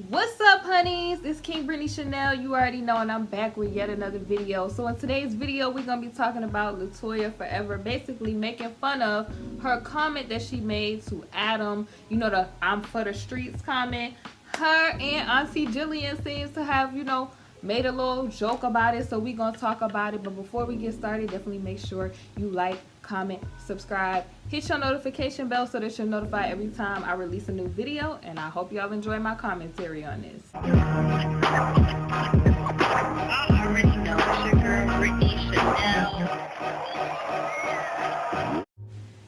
What's up, honeys? It's KingBritneyChanel. You already know, and I'm back with yet another video. So in today's video, we're going to be talking about LaToya Forever, basically making fun of her comment that she made to Adam. You know, the "I'm for the streets" comment. Her and Auntie Jillian seems to have, made a little joke about it. So we're going to talk about it. But before we get started, definitely make sure you like, comment, subscribe, hit your notification bell so that you're notified every time I release a new video, and I hope y'all enjoy my commentary on this. I already know it's your girl Britney Chanel.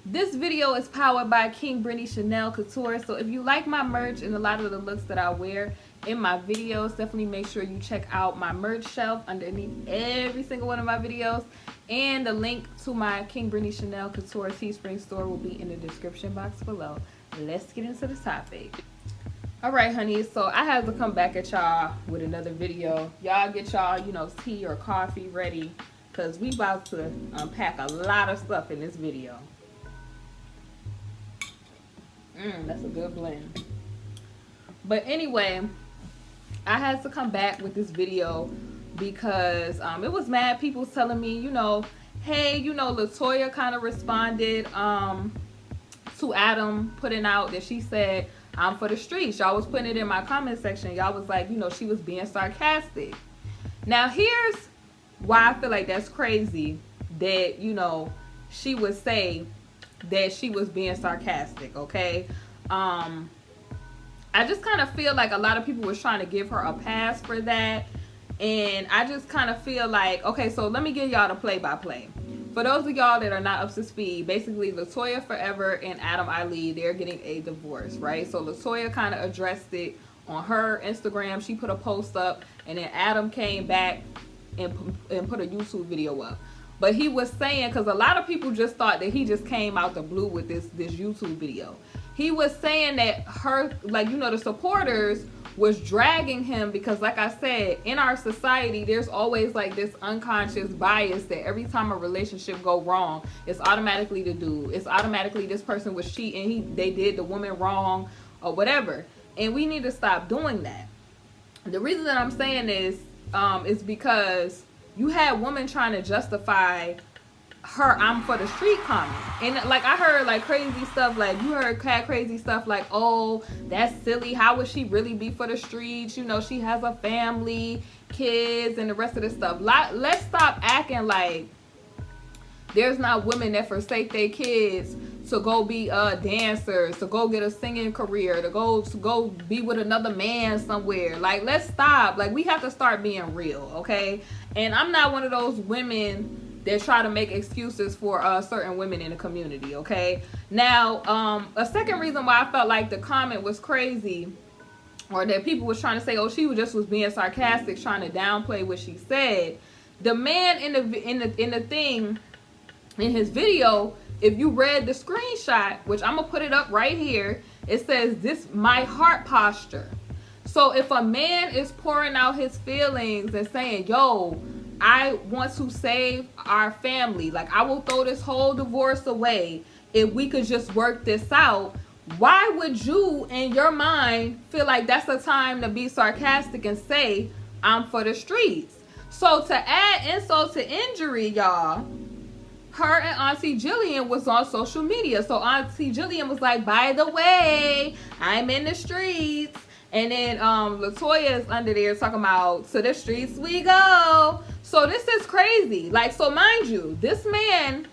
This video is powered by KingBritneyChanel Couture, so if you like my merch and a lot of the looks that I wear in my videos, definitely make sure you check out my merch shelf underneath every single one of my videos. And the link to my KingBritneyChanel Couture Teespring store will be in the description box below. Let's get into the topic. Alright, honey, so I have to come back at y'all with another video. Y'all get y'all, tea or coffee ready, because we about to unpack a lot of stuff in this video. That's a good blend. But anyway, I had to come back with this video because it was mad people telling me, hey, LaToya kind of responded to Adam putting out that she said, "I'm for the streets." Y'all was putting it in my comment section. Y'all was like, she was being sarcastic. Now here's why I feel like that's crazy that, she would say that she was being sarcastic, okay? I just kind of feel like a lot of people was trying to give her a pass for that. And I just kind of feel like, okay, so let me give y'all the play-by-play. For those of y'all that are not up to speed, basically LaToya Forever and Adam Ali, they're getting a divorce, right? So LaToya kind of addressed it on her Instagram. She put a post up, and then Adam came back and put a YouTube video up. But he was saying, because a lot of people just thought that he just came out the blue with this YouTube video. He was saying that her, the supporters was dragging him because, like I said, in our society, there's always this unconscious bias that every time a relationship go wrong, it's automatically the dude. It's automatically this person was cheating. They did the woman wrong or whatever. And we need to stop doing that. The reason that I'm saying this is because you had women trying to justify her "I'm for the street" comment, and I heard crazy stuff, you had crazy stuff like, "Oh, that's silly, how would she really be for the streets, she has a family, kids, and the rest of this stuff." Let's stop acting like there's not women that forsake their kids to go be dancers, to go get a singing career, to go be with another man somewhere. Let's stop. We have to start being real, okay? And I'm not one of those women that try to make excuses for certain women in the community, okay? Now, a second reason why I felt like the comment was crazy, or that people was trying to say, oh, she was being sarcastic, trying to downplay what she said. The man in the thing, in his video, if you read the screenshot, which I'm gonna put it up right here, it says, "This my heart posture." So if a man is pouring out his feelings and saying, yo, I want to save our family, I will throw this whole divorce away if we could just work this out, why would you in your mind feel like that's a time to be sarcastic and say, "I'm for the streets"? So to add insult to injury, y'all, her and Auntie Jillian was on social media. So Auntie Jillian was like, "By the way, I'm in the streets." And then LaToya is under there talking about, "To the streets we go." So this is crazy. So mind you, this man,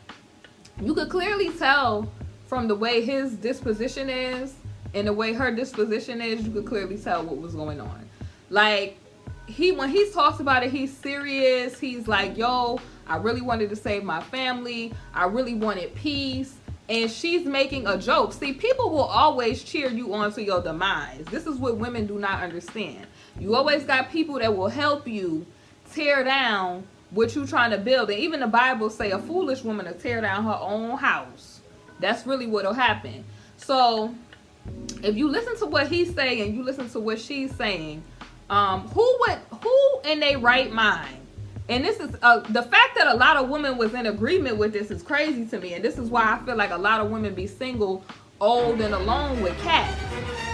you could clearly tell from the way his disposition is and the way her disposition is, you could clearly tell what was going on. When he talks about it, he's serious. He's like, yo, I really wanted to save my family. I really wanted peace. And she's making a joke. See, people will always cheer you on to your demise. This is what women do not understand. You always got people that will help you tear down what you're trying to build. And even the Bible say a foolish woman will tear down her own house. That's really what'll happen. So if you listen to what he's saying and you listen to what she's saying, who in their right mind? And this is the fact that a lot of women was in agreement with this is crazy to me. And this is why I feel like a lot of women be single, old, and alone with cats.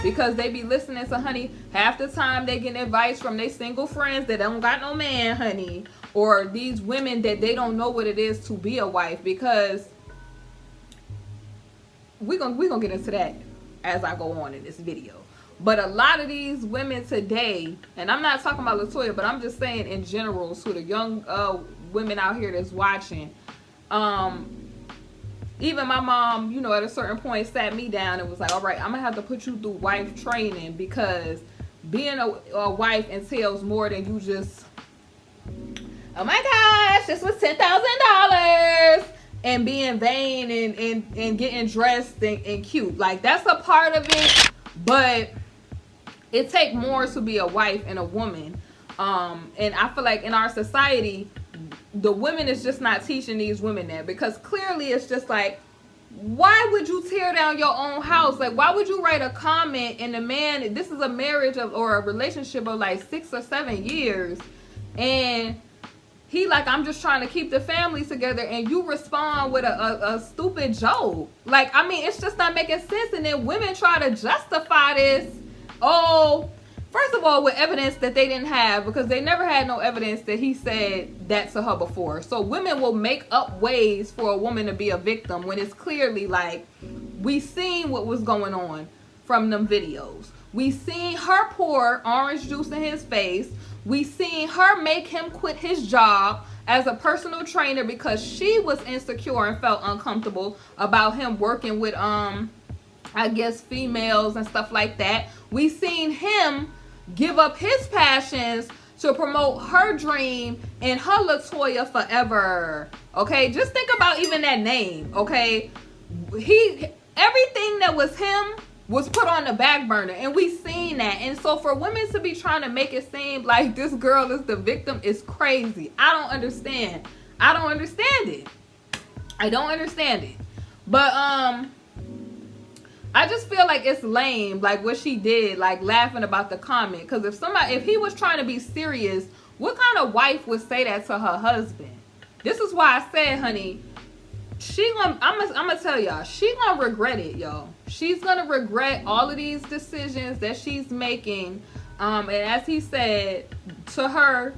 because they be listening to, honey, half the time they getting advice from their single friends that don't got no man, honey, or these women that they don't know what it is to be a wife. Because we gonna get into that as I go on in this video. But a lot of these women today, and I'm not talking about LaToya, but I'm just saying in general to the young women out here that's watching, even my mom, you know, at a certain point sat me down and was like, all right, I'm gonna have to put you through wife training, because being a wife entails more than you just, oh my gosh, this was $10,000, and being vain and getting dressed and cute. Like, that's a part of it, but it takes more to be a wife and a woman. And I feel like in our society, the women is just not teaching these women that, because clearly it's just like, why would you tear down your own house? Like, why would you write a comment, and the man, this is a marriage of, or a relationship of like 6 or 7 years, and he like, I'm just trying to keep the family together, and you respond with a stupid joke. Like, I mean, it's just not making sense. And then women try to justify this, oh, first of all, with evidence that they didn't have, because they never had no evidence that he said that to her before. So women will make up ways for a woman to be a victim when it's clearly like, we seen what was going on from them videos. We seen her pour orange juice in his face. We seen her make him quit his job as a personal trainer because she was insecure and felt uncomfortable about him working with, I guess, females and stuff like that. We seen him give up his passions to promote her dream and her LaToya forever. Okay, just think about even that name. Okay, everything that was him was put on the back burner, and we seen that. And so for women to be trying to make it seem like this girl is the victim is crazy. I don't understand it. I don't understand it. But I just feel like it's lame, like what she did, like laughing about the comment. Because if he was trying to be serious, what kind of wife would say that to her husband? This is why I said, honey, I'm gonna tell y'all, she gonna regret it, y'all. She's gonna regret all of these decisions that she's making. And as he said, to her,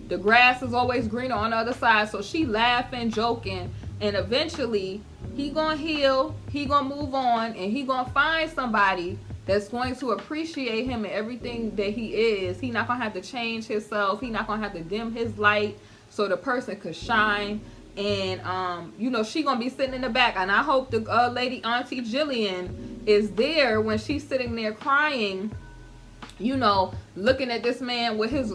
the grass is always greener on the other side. So she laughing, joking, and eventually he gonna heal, he gonna move on, and he gonna find somebody that's going to appreciate him and everything that he is. He not gonna have to change himself. He not gonna have to dim his light so the person could shine. And you know, she gonna be sitting in the back, and I hope the lady Auntie Jillian is there when she's sitting there crying, you know, looking at this man with his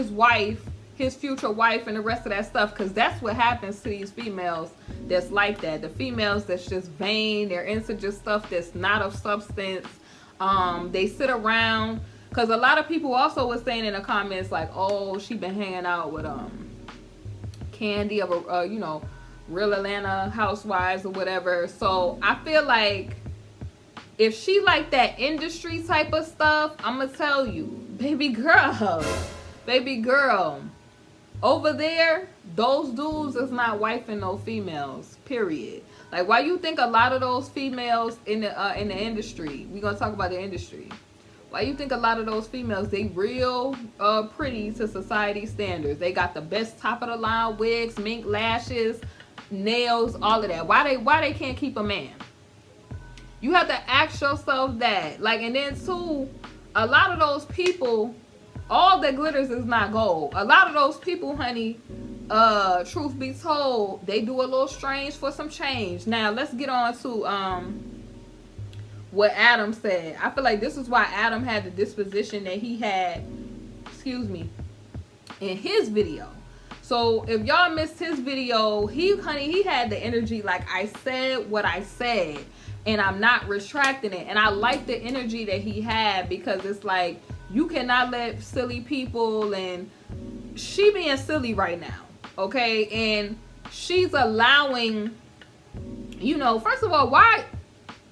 wife, his future wife, and the rest of that stuff. Because that's what happens to these females that's like that. The females that's just vain, they're into just stuff that's not of substance. They sit around, because a lot of people also was saying in the comments like, oh, she been hanging out with Candy of you know, Real Atlanta Housewives or whatever. So I feel like if she like that industry type of stuff, I'm gonna tell you, baby girl, over there, those dudes is not wifing no females, period. Like, why you think a lot of those females in the industry, we gonna talk about the industry, why you think a lot of those females, they real pretty to society standards? They got the best top of the line wigs, mink lashes, nails, all of that. Why they can't keep a man? You have to ask yourself that. Like, and then too, a lot of those people, all that glitters is not gold. A lot of those people, honey, truth be told, they do a little strange for some change. Now let's get on to what Adam said. I feel like this is why Adam had the disposition that he had, in his video. So if y'all missed his video, he had the energy like, I said what I said, and I'm not retracting it. And I like the energy that he had, because it's like, you cannot let silly people, and she being silly right now, okay? And she's allowing, you know, first of all, why?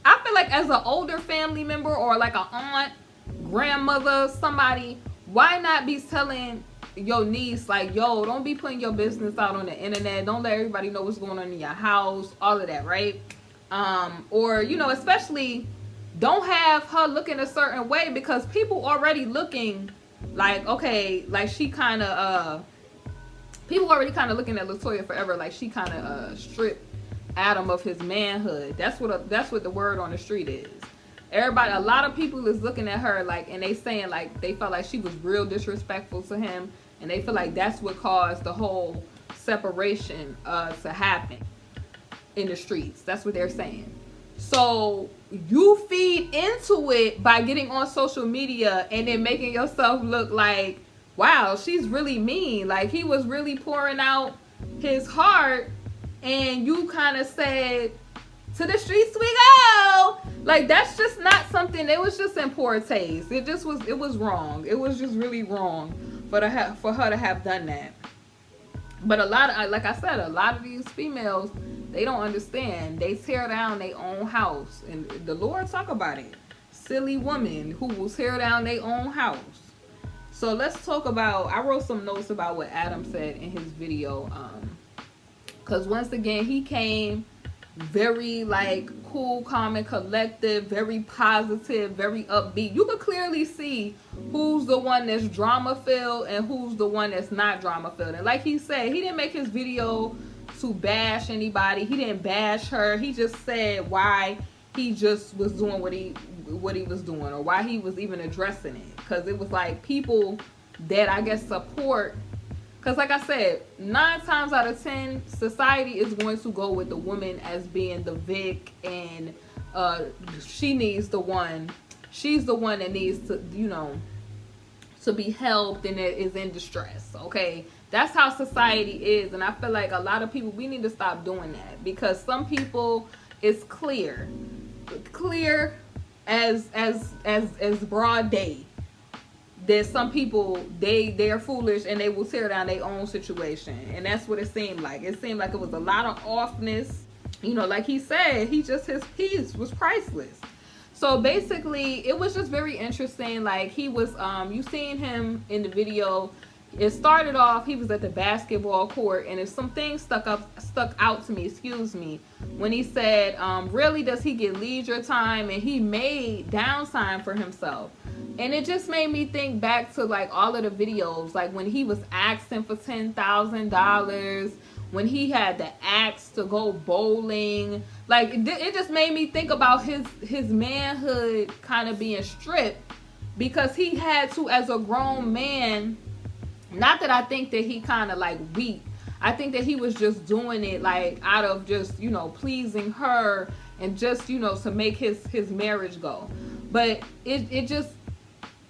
I feel like as an older family member or like an aunt, grandmother, somebody, why not be telling your niece like, yo, don't be putting your business out on the internet. Don't let everybody know what's going on in your house, all of that, right? Or, you know, especially don't have her looking a certain way, because people already looking like, okay, like she kind of people already kind of looking at LaToya forever like she kind of stripped Adam of his manhood. That's what the word on the street is. Everybody, a lot of people is looking at her like, and they saying like they felt like she was real disrespectful to him, and they feel like that's what caused the whole separation to happen in the streets. That's what they're saying. So you feed into it by getting on social media and then making yourself look like, wow, she's really mean. Like, he was really pouring out his heart, and you kind of said, to the streets we go. Like, that's just not something. It was just in poor taste. It was wrong. It was just really wrong for her to have done that. But like I said, a lot of these females, they don't understand. They tear down their own house. And the Lord talk about it. Silly woman who will tear down their own house. So let's talk about, I wrote some notes about what Adam said in his video. Because once again, he came very like cool, calm, and collective, very positive, very upbeat. You could clearly see who's the one that's drama filled and who's the one that's not drama filled. And like he said, he didn't make his video to bash anybody. He didn't bash her. He just said why he just was doing what he was doing, or why he was even addressing it. Because it was like people that I guess support. Because like I said, 9 times out of 10, society is going to go with the woman as being the Vic, and she's the one that needs to, you know, to be helped and that is in distress. Okay, that's how society is. And I feel like a lot of people, we need to stop doing that, because some people, it's clear as broad day. There's some people, they are foolish and they will tear down their own situation. And that's what it seemed like. It seemed like it was a lot of offness. You know, like he said, his piece was priceless. So basically, it was just very interesting. Like, he was, you seen him in the video. It started off, he was at the basketball court, and if some things stuck out to me, when he said, really, does he get leisure time? And he made downtime for himself. And it just made me think back to like all of the videos, like when he was asking for $10,000, when he had the axe to go bowling. Like, it just made me think about his manhood kind of being stripped, because he had to, as a grown man. Not that I think that he kind of like weak. I think that he was just doing it like out of just, you know, pleasing her, and just, you know, to make his marriage go. But it just,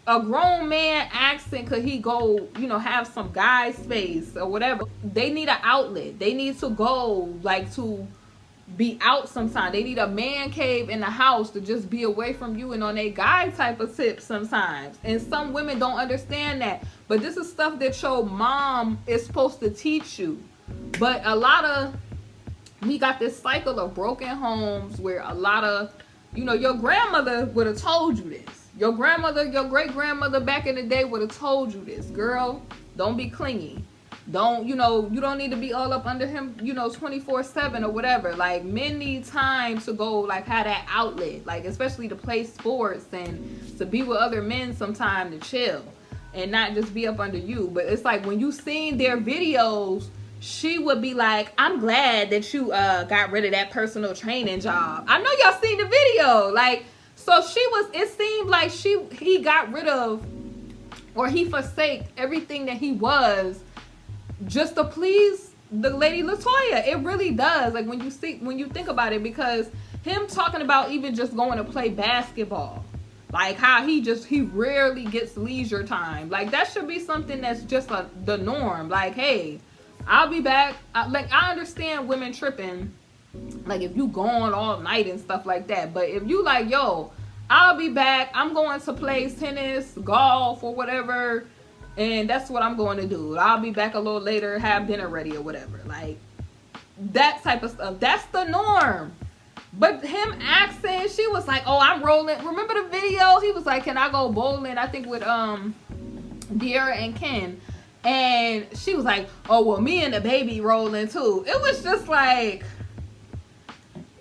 a grown man asking, could he go, you know, have some guy space or whatever. They need an outlet. They need to go, like, to be out sometime. They need a man cave in the house to just be away from you and on a guy type of tip sometimes. And some women don't understand that. But this is stuff that your mom is supposed to teach you. But we got this cycle of broken homes where a lot of, you know, your grandmother would have told you this. Your grandmother, your great-grandmother back in the day would have told you this. Girl, don't be clingy. Don't, you know, you don't need to be all up under him, you know, 24/7 or whatever. Like, men need time to go, like, have that outlet. Like, especially to play sports and to be with other men sometime, to chill. And not just be up under you. But it's like, when you seen their videos, she would be like, I'm glad that you got rid of that personal training job. I know y'all seen the video. Like, so it seemed like he got rid of, or he forsake everything that he was just to please the lady LaToya. It really does. Like, when you think about it, because him talking about even just going to play basketball, like how he rarely gets leisure time. Like, that should be something that's just the norm. Like, hey, I'll be back. Like, I understand women tripping, like if you going all night and stuff like that. But if you like, yo, I'll be back. I'm going to play tennis, golf, or whatever. And that's what I'm going to do. I'll be back a little later, have dinner ready or whatever. Like, that type of stuff. That's the norm. But him asking, she was like, oh, I'm rolling. Remember the video? He was like, can I go bowling? I think with De'Ara and Ken. And she was like, oh, well, me and the baby rolling too. It was just like,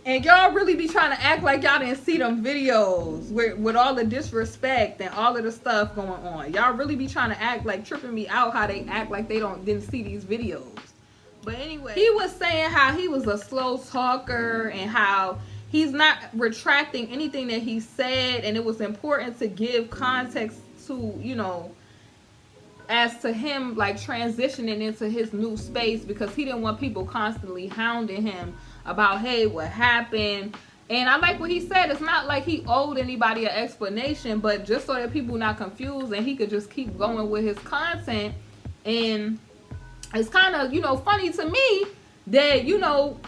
And y'all really be trying to act like y'all didn't see them videos with all the disrespect and all of the stuff going on. Y'all really be trying to act like, tripping me out how they act like they didn't see these videos. But anyway, he was saying how he was a slow talker and how he's not retracting anything that he said, and it was important to give context to, you know, as to him like transitioning into his new space, because he didn't want people constantly hounding him about, hey, what happened. And I like what he said. It's not like he owed anybody an explanation, but just so that people not confused and he could just keep going with his content. And it's kind of, you know, funny to me that, you know,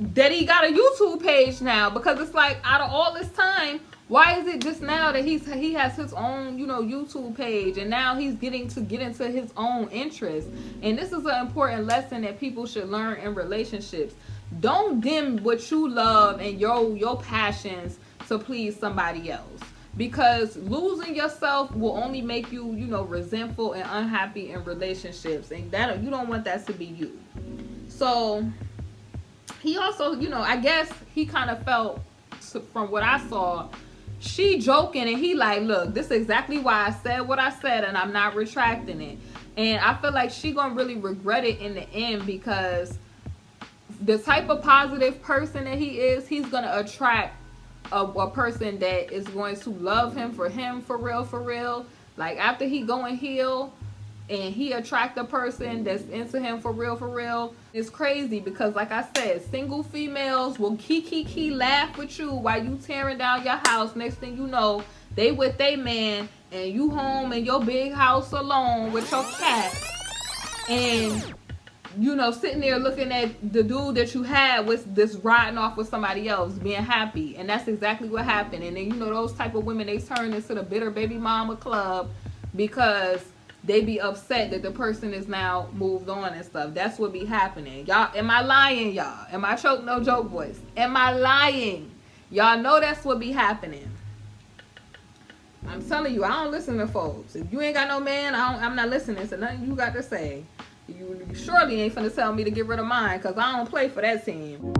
that he got a YouTube page now, because it's like, out of all this time, why is it just now that he has his own, you know, YouTube page, and now he's getting to get into his own interests? And this is an important lesson that people should learn in relationships. Don't dim what you love and your passions to please somebody else, because losing yourself will only make you, you know, resentful and unhappy in relationships, and that you don't want that to be you. So he also, you know, I guess he kind of felt, from what I saw, she joking, and he like, look, this is exactly why I said what I said, and I'm not retracting it. And I feel like she gonna really regret it in the end, because the type of positive person that he is, he's gonna attract a person that is going to love him for real. Like, after he go and heal and he attract a person that's into him for real, it's crazy, because like I said, single females will kiki laugh with you while you tearing down your house. Next thing you know, they with they man, and you home in your big house alone with your cat, and you know, sitting there looking at the dude that you had with this riding off with somebody else, being happy. And that's exactly what happened. And then, you know, those type of women, they turn into the bitter baby mama club, because they be upset that the person is now moved on and stuff. That's what be happening. Y'all, am I lying, y'all? Am I choke no joke voice? Am I lying? Y'all know that's what be happening. I'm telling you, I don't listen to folks. If you ain't got no man, I'm not listening to nothing you got to say. You surely ain't finna tell me to get rid of mine, because I don't play for that team.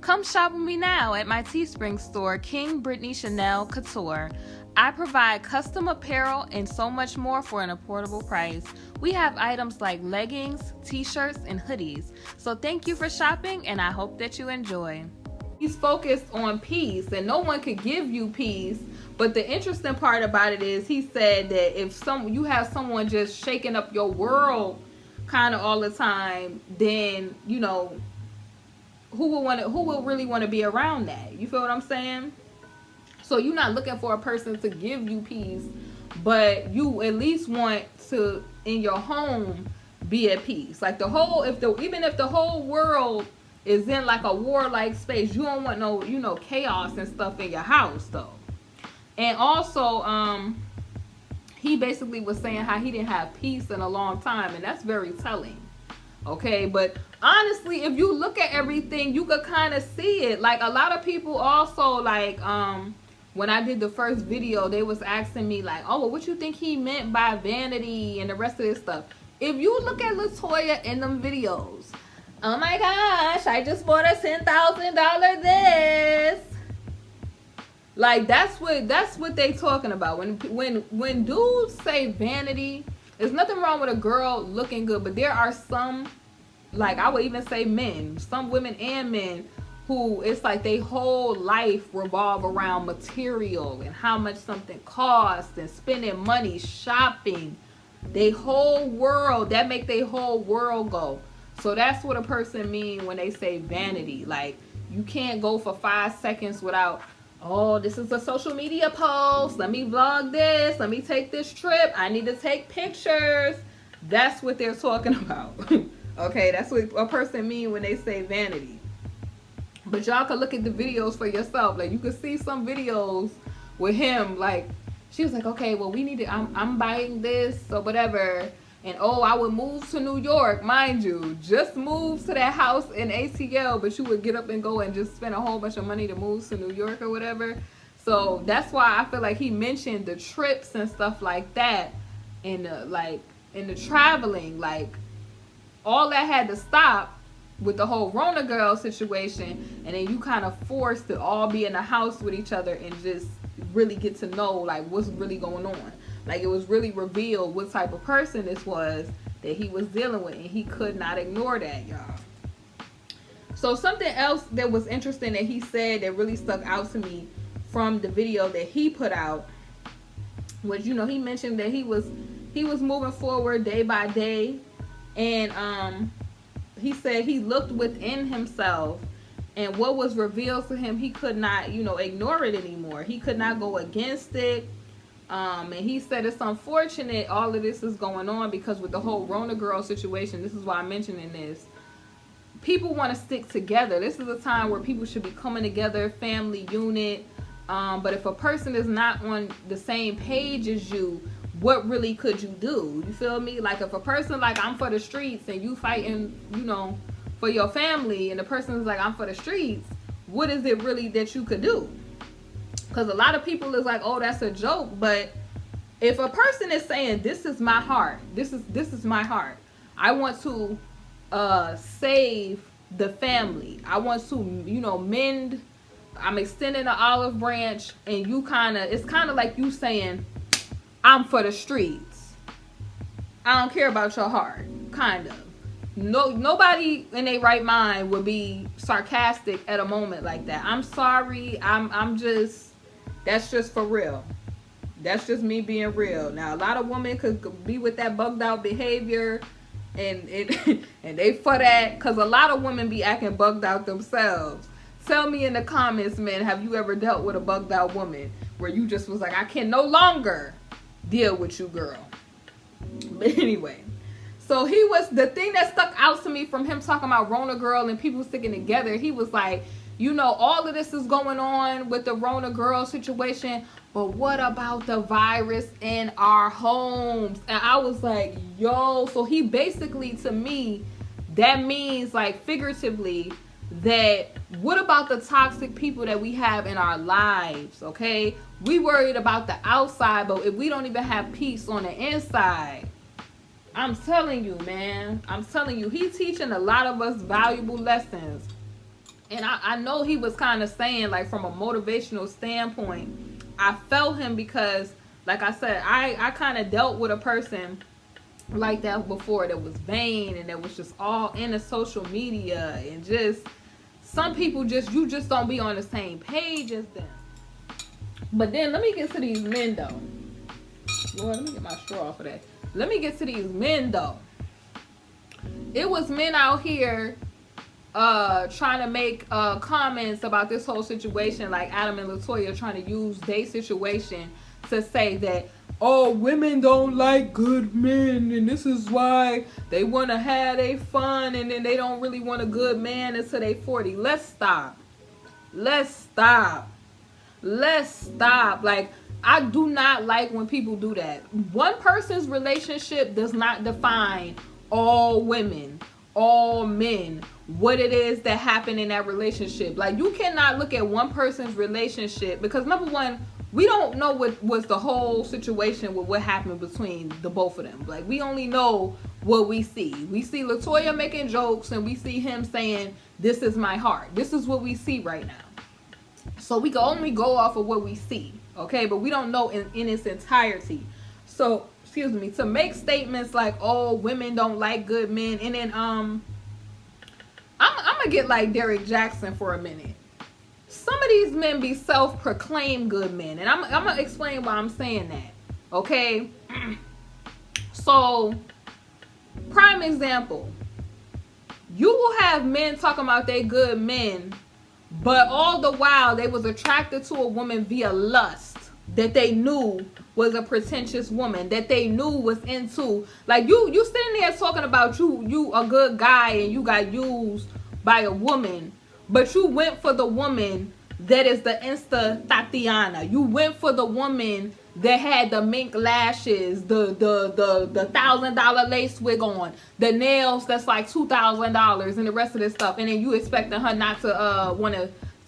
Come shop with me now at my Teespring store, KingBritneyChanel Couture. I provide custom apparel and so much more for an affordable price. We have items like leggings, t-shirts, and hoodies. So thank you for shopping, and I hope that you enjoy. He's focused on peace, and no one could give you peace. But the interesting part about it is, he said that if you have someone just shaking up your world kind of all the time, then, you know, who will really want to be around that? You feel what I'm saying? So you're not looking for a person to give you peace, but you at least want to, in your home, be at peace. Like even if the whole world is in like a warlike space, you don't want no, you know, chaos and stuff in your house though. And also, he basically was saying how he didn't have peace in a long time, and that's very telling. Okay, but honestly, if you look at everything, you could kind of see it. Like, a lot of people also, like, when I did the first video, they was asking me like, oh, well, what you think he meant by vanity and the rest of this stuff. If you look at LaToya in them videos, oh my gosh, I just bought a $10,000 this. Like, that's what they talking about. When dudes say vanity, there's nothing wrong with a girl looking good, but there are some, like, I would even say men, some women and men, who it's like they whole life revolve around material and how much something costs and spending money shopping. They whole world, that make their whole world go. So that's what a person mean when they say vanity. Like, you can't go for 5 seconds without, oh, this is a social media post, let me vlog this, let me take this trip, I need to take pictures. That's what they're talking about. Okay, that's what a person mean when they say vanity. But y'all can look at the videos for yourself. Like, you can see some videos with him, like, she was like, okay, well, we need to, I'm buying this or whatever. And, oh, I would move to New York, mind you. Just move to that house in ATL, but you would get up and go and just spend a whole bunch of money to move to New York or whatever. So that's why I feel like he mentioned the trips and stuff like that, and in the traveling. Like, all that had to stop with the whole Rona girl situation, and then you kind of forced to all be in the house with each other and just really get to know like what's really going on. Like it was really revealed what type of person this was that he was dealing with, and he could not ignore that, y'all. So something else that was interesting that he said that really stuck out to me from the video that he put out was, you know, he mentioned that he was moving forward day by day, and he said he looked within himself, and what was revealed to him, he could not, you know, ignore it anymore. He could not go against it. And he said it's unfortunate all of this is going on because with the whole Rona girl situation, this is why I'm mentioning this. People want to stick together. This is a time where people should be coming together, family unit. But if a person is not on the same page as you, what really could you do? You feel me? Like if a person like I'm for the streets and you fighting, you know, for your family, and the person is like I'm for the streets, what is it really that you could do? Because a lot of people is like, oh, that's a joke. But if a person is saying, this is my heart, this is my heart, I want to save the family, I want to, you know, mend, I'm extending the olive branch, and you it's kind of like you saying, I'm for the streets, I don't care about your heart, kind of. Nobody in their right mind would be sarcastic at a moment like that. I'm sorry, I'm just, that's just for real. That's just me being real. Now, a lot of women could be with that bugged out behavior, and and they for that, because a lot of women be acting bugged out themselves. Tell me in the comments, man, have you ever dealt with a bugged out woman where you just was like, I can no longer deal with you, girl? But anyway, so the thing that stuck out to me from him talking about Rona girl and people sticking together, he was like, you know, all of this is going on with the Rona girl situation, but what about the virus in our homes? And I was like, yo, so he basically, to me, that means like figuratively that what about the toxic people that we have in our lives, okay? We worried about the outside, but if we don't even have peace on the inside, I'm telling you, man, I'm telling you, he's teaching a lot of us valuable lessons. And I know he was kind of saying, like, from a motivational standpoint, I felt him because, like I said, I kind of dealt with a person like that before that was vain and that was just all into social media, and just some people you just don't be on the same page as them. But then let me get to these men though. Lord, let me get my straw for that. Let me get to these men though. It was men out here trying to make comments about this whole situation, like Adam and LaToya trying to use their situation to say that, oh, women don't like good men, and this is why they want to have their fun, and then they don't really want a good man until they 40. Let's stop. Let's stop. Let's stop. Like, I do not like when people do that. One person's relationship does not define all women, all men, what it is that happened in that relationship. Like, you cannot look at one person's relationship, because number one, we don't know what was the whole situation with what happened between the both of them. Like, we only know what we see. We see LaToya making jokes, and we see him saying, this is my heart. This is what we see right now. So we can only go off of what we see, okay? But we don't know in its entirety. So, excuse me, to make statements like, oh, women don't like good men, and then I'm gonna get like Derek Jackson for a minute. Some of these men be self-proclaimed good men, and I'm gonna explain why I'm saying that, okay? So, prime example, you will have men talking about they good men, but all the while they was attracted to a woman via lust that they knew was a pretentious woman, that they knew was into, like, you sitting there talking about you a good guy and you got used by a woman, but you went for the woman that is the Insta Tatiana. You went for the woman that had the mink lashes, the $1,000 lace wig on, the nails that's like $2,000, and the rest of this stuff, and then you expecting her not to want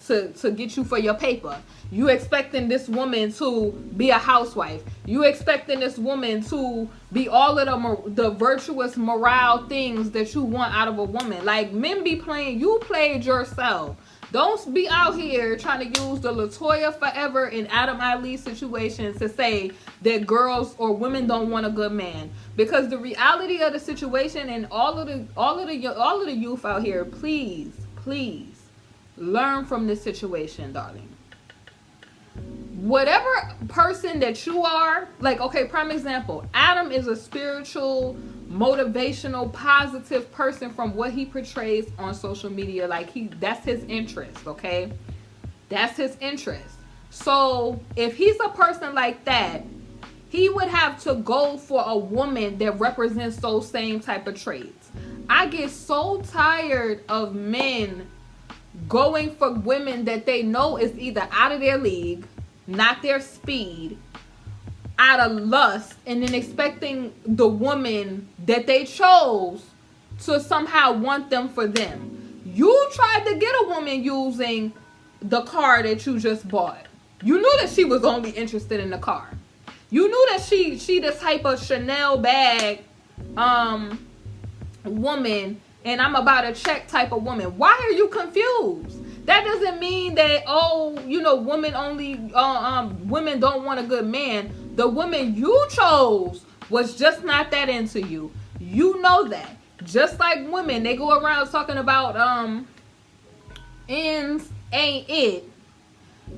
to get you for your paper. You expecting this woman to be a housewife. You expecting this woman to be all of the virtuous morale things that you want out of a woman. Like, men be playing, you played yourself. Don't be out here trying to use the LaToya Forever and Adam Ali situation to say that girls or women don't want a good man. Because the reality of the situation, and all of the youth out here, please learn from this situation, darling. Whatever person that you are, like, okay, prime example, Adam is a spiritual, motivational, positive person from what he portrays on social media. Like, that's his interest, okay? That's his interest. So if he's a person like that, he would have to go for a woman that represents those same type of traits. I get so tired of men going for women that they know is either out of their league, not their speed, out of lust, and then expecting the woman that they chose to somehow want them for them. You tried to get a woman using the car that you just bought. You knew that she was only interested in the car. You knew that she the type of Chanel bag woman, and I'm about a check type of woman. Why are you confused? That doesn't mean that, women only, women don't want a good man. The woman you chose was just not that into you. You know that. Just like women, they go around talking about ends ain't it.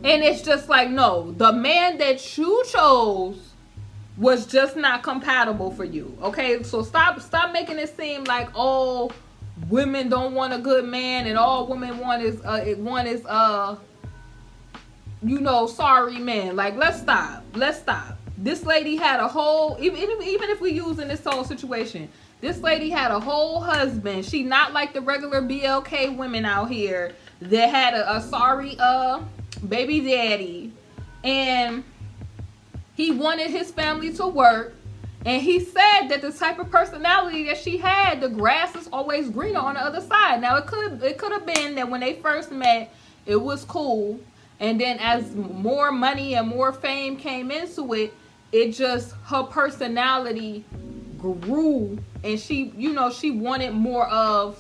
And it's just like, no, the man that you chose was just not compatible for you. Okay, so stop making it seem like, oh, women don't want a good man, and all women want is sorry man. Like, let's stop. This lady had a whole, even if we using this whole situation, this lady had a whole husband. She not like the regular BLK women out here that had a sorry baby daddy, and he wanted his family to work. And he said that the type of personality that she had, the grass is always greener on the other side. Now, it could have been that when they first met, it was cool. And then as more money and more fame came into it, her personality grew. And she wanted more of,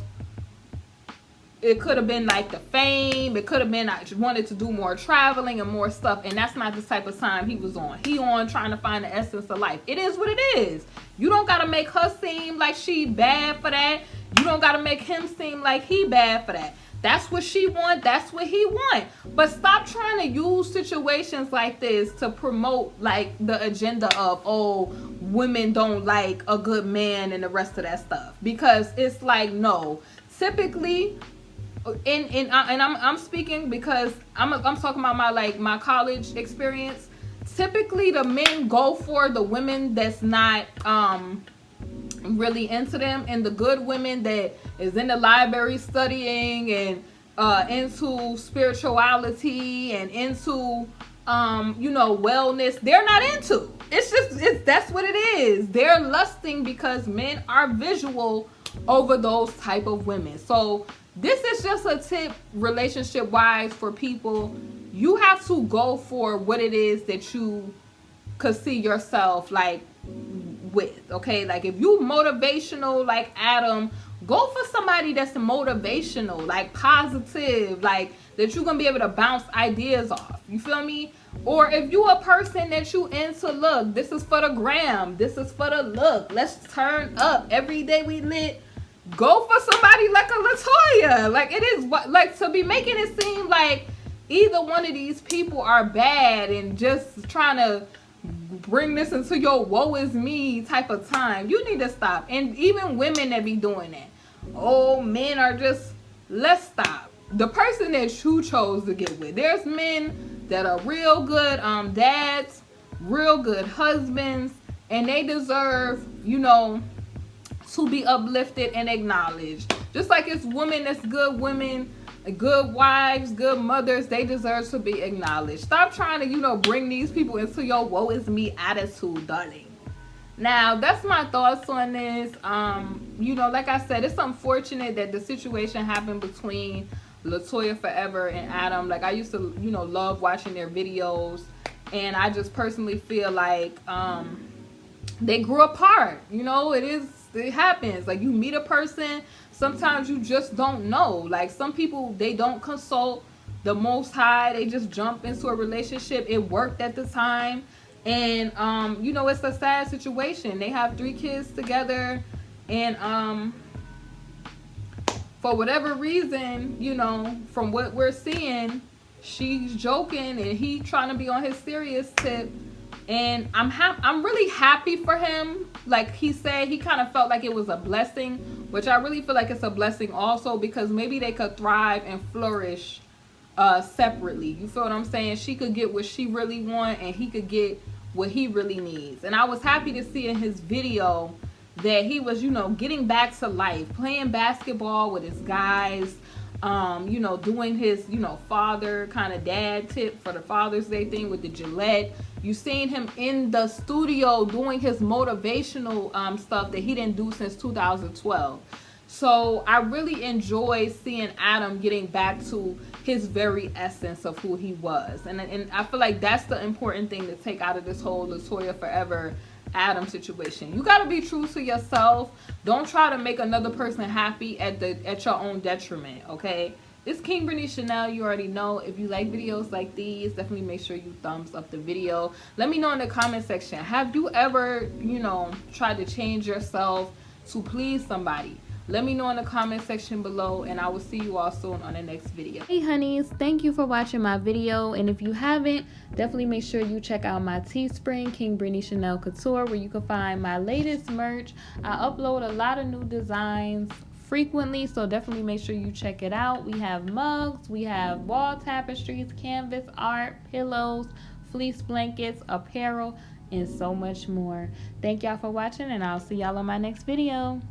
it could have been like the fame. It could have been I wanted to do more traveling and more stuff. And that's not the type of time he was on. He on trying to find the essence of life. It is what it is. You don't got to make her seem like she bad for that. You don't got to make him seem like he bad for that. That's what she want. That's what he want. But stop trying to use situations like this to promote like the agenda of, oh, women don't like a good man and the rest of that stuff. Because it's like, no. Typically, and I'm speaking because I'm talking about my college experience. Typically, the men go for the women that's not really into them, and the good women that is in the library studying and into spirituality and into wellness, they're not into. That's what it is. They're lusting because men are visual over those type of women. So this is just a tip relationship wise for people. You have to go for what it is that you could see yourself like with, okay? Like, if you motivational like Adam, go for somebody that's motivational, like positive, like that you're gonna be able to bounce ideas off. You feel me? Or if you a person that you into, look, this is for the gram, this is for the look, let's turn up every day we lit. Go for somebody like a LaToya. Like, it is like to be making it seem like either one of these people are bad and just trying to bring this into your woe is me type of time. You need to stop. And even women that be doing that. Oh, men are just, let's stop. The person that you chose to get with. There's men that are real good dads, real good husbands, and they deserve, to be uplifted and acknowledged. Just like it's women that's good women, good wives, good mothers, they deserve to be acknowledged. Stop trying to, bring these people into your woe is me attitude, darling. Now, that's my thoughts on this. Like I said, it's unfortunate that the situation happened between LaToya Forever and Adam. Like, I used to, you know, love watching their videos, and I just personally feel like they grew apart. You know, it happens. Like, you meet a person, sometimes you just don't know. Like, some people, they don't consult the Most High. They just jump into a relationship. It worked at the time, and you know, it's a sad situation. They have 3 kids together, and for whatever reason, you know, from what we're seeing, she's joking and he trying to be on his serious tip. And I'm really happy for him. Like he said, he kind of felt like it was a blessing, which I really feel like it's a blessing also, because maybe they could thrive and flourish separately. You feel what I'm saying? She could get what she really want, and he could get what he really needs. And I was happy to see in his video that he was, you know, getting back to life, playing basketball with his guys, you know, doing his, you know, father kind of dad tip for the Father's Day thing with the Gillette. You seen him in the studio doing his motivational stuff that he didn't do since 2012. So I really enjoyed seeing Adam getting back to his very essence of who he was. And I feel like that's the important thing to take out of this whole LaToya Forever Adam situation. You got to be true to yourself. Don't try to make another person happy at your own detriment, okay? It's KingBritneyChanel. You already know. If you like videos like these, definitely make sure you thumbs up the video. Let me know in the comment section, have you ever, you know, tried to change yourself to please somebody? Let me know in the comment section below, and I will see you all soon on the next video. Hey honeys, thank you for watching my video, and if you haven't, definitely make sure you check out my Teespring, KingBritneyChanel Couture, where you can find my latest merch. I upload a lot of new designs frequently, so definitely make sure you check it out. We have mugs, we have wall tapestries, canvas art, pillows, fleece blankets, apparel, and so much more. Thank y'all for watching, and I'll see y'all on my next video.